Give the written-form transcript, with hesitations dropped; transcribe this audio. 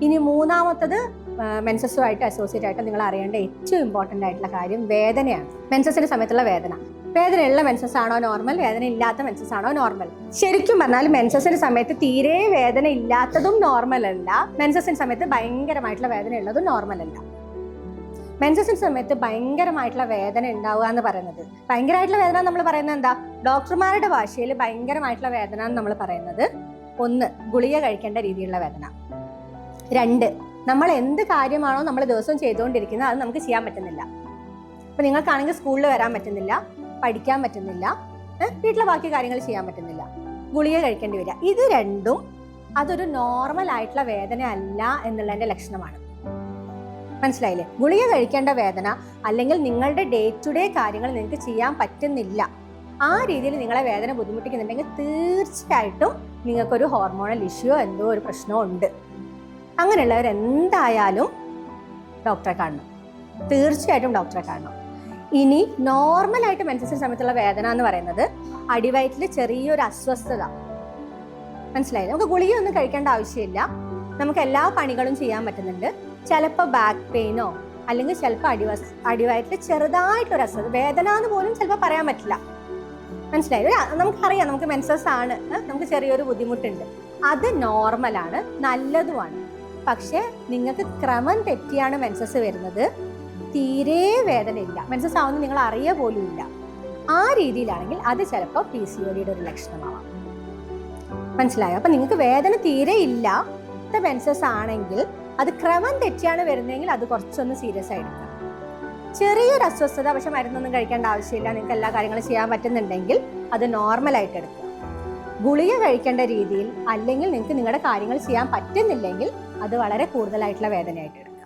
ഇനി മൂന്നാമത്തത് മെൻസസുമായിട്ട് അസോസിയേറ്റ് ആയിട്ട് നിങ്ങൾ അറിയേണ്ട ഏറ്റവും ഇമ്പോർട്ടൻ്റ് ആയിട്ടുള്ള കാര്യം വേദനയാണ്. മെൻസസിന്റെ സമയത്തുള്ള വേദന. വേദനയുള്ള മെൻസസ് ആണോ നോർമൽ, വേദന ഇല്ലാത്ത മെൻസസ് ആണോ നോർമൽ? ശരിക്കും പറഞ്ഞാൽ മെൻസസിന്റെ സമയത്ത് തീരെ വേദന ഇല്ലാത്തതും നോർമൽ അല്ല, മെൻസസിന്റെ സമയത്ത് ഭയങ്കരമായിട്ടുള്ള വേദന ഉള്ളതും നോർമൽ അല്ല. മെൻസസിന്റെ സമയത്ത് ഭയങ്കരമായിട്ടുള്ള വേദന ഉണ്ടാവുക എന്ന് പറയുന്നത്, ഭയങ്കരമായിട്ടുള്ള വേദന നമ്മൾ പറയുന്നത് എന്താ? ഡോക്ടർമാരുടെ ഭാഷയിൽ ഭയങ്കരമായിട്ടുള്ള വേദന എന്ന് നമ്മൾ പറയുന്നത്, 1 ഗുളിക കഴിക്കേണ്ട രീതിയിലുള്ള വേദന, 2 നമ്മൾ എന്ത് കാര്യമാണോ നമ്മൾ ദിവസവും ചെയ്തുകൊണ്ടിരിക്കുന്നത് അത് നമുക്ക് ചെയ്യാൻ പറ്റുന്നില്ല. ഇപ്പൊ നിങ്ങൾക്കാണെങ്കിൽ സ്കൂളിൽ വരാൻ പറ്റുന്നില്ല, പഠിക്കാൻ പറ്റുന്നില്ല, വീട്ടിലെ ബാക്കി കാര്യങ്ങൾ ചെയ്യാൻ പറ്റുന്നില്ല, ഗുളിക കഴിക്കേണ്ടി വരിക. ഇത് രണ്ടും അതൊരു നോർമൽ ആയിട്ടുള്ള വേദന അല്ല എന്നുള്ളതിന്റെ ലക്ഷണമാണ്. മനസ്സിലായില്ലേ? ഗുളിക കഴിക്കേണ്ട വേദന അല്ലെങ്കിൽ നിങ്ങളുടെ ഡേ ടു ഡേ കാര്യങ്ങൾ നിങ്ങൾക്ക് ചെയ്യാൻ പറ്റുന്നില്ല, ആ രീതിയിൽ നിങ്ങളെ വേദന ബുദ്ധിമുട്ടിക്കുന്നുണ്ടെങ്കിൽ തീർച്ചയായിട്ടും നിങ്ങൾക്കൊരു ഹോർമോണൽ ഇഷ്യൂ എന്തോ ഒരു പ്രശ്നമോ ഉണ്ട്. അങ്ങനെയുള്ളവർ എന്തായാലും ഡോക്ടറെ കാണണം, തീർച്ചയായിട്ടും ഡോക്ടറെ കാണണം. ഇനി നോർമലായിട്ട് മെൻസസിന്റെ സമയത്തുള്ള വേദന എന്ന് പറയുന്നത് അടിവയറ്റിൽ ചെറിയൊരു അസ്വസ്ഥത. മനസ്സിലായില്ലേ? നമുക്ക് ഗുളികയൊന്നും കഴിക്കേണ്ട ആവശ്യമില്ല, നമുക്ക് എല്ലാ പണികളും ചെയ്യാൻ പറ്റുന്നുണ്ട്. ചിലപ്പോൾ ബാക്ക് പെയിനോ അല്ലെങ്കിൽ ചിലപ്പോൾ അടിവയറ്റിൽ ചെറുതായിട്ടൊരു അസ്വസ്ഥത, വേദന എന്ന് പോലും ചിലപ്പോൾ പറയാൻ പറ്റില്ല. മനസ്സിലായി? നമുക്കറിയാം നമുക്ക് മെൻസസ് ആണ്, നമുക്ക് ചെറിയൊരു ബുദ്ധിമുട്ടുണ്ട്, അത് നോർമലാണ്, നല്ലതുമാണ്. പക്ഷെ നിങ്ങൾക്ക് ക്രമം തെറ്റിയാണ് മെൻസസ് വരുന്നത്, തീരെ വേദനയില്ല, മെൻസസ് ആവുന്നത് നിങ്ങൾ അറിയ പോലും ഇല്ല, ആ രീതിയിലാണെങ്കിൽ അത് ചിലപ്പോൾ PCODയുടെ ഒരു ലക്ഷണമാവാം. മനസ്സിലായോ? അപ്പൊ നിങ്ങൾക്ക് വേദന തീരെ ഇല്ല മെൻസസ് ആണെങ്കിൽ, അത് ക്രമം തെറ്റിയാണ് വരുന്നതെങ്കിൽ അത് കുറച്ചൊന്ന് സീരിയസ് ആയിട്ട് ചെറിയൊരു അസ്വസ്ഥത, പക്ഷെ മരുന്നൊന്നും കഴിക്കേണ്ട ആവശ്യമില്ല, നിങ്ങൾക്ക് എല്ലാ കാര്യങ്ങളും ചെയ്യാൻ പറ്റുന്നുണ്ടെങ്കിൽ അത് നോർമലായിട്ട് എടുക്കുക. ഗുളിക കഴിക്കേണ്ട രീതിയിൽ അല്ലെങ്കിൽ നിങ്ങൾക്ക് നിങ്ങളുടെ കാര്യങ്ങൾ ചെയ്യാൻ പറ്റുന്നില്ലെങ്കിൽ അത് വളരെ കൂടുതലായിട്ടുള്ള വേദനയായിട്ട് എടുക്കും.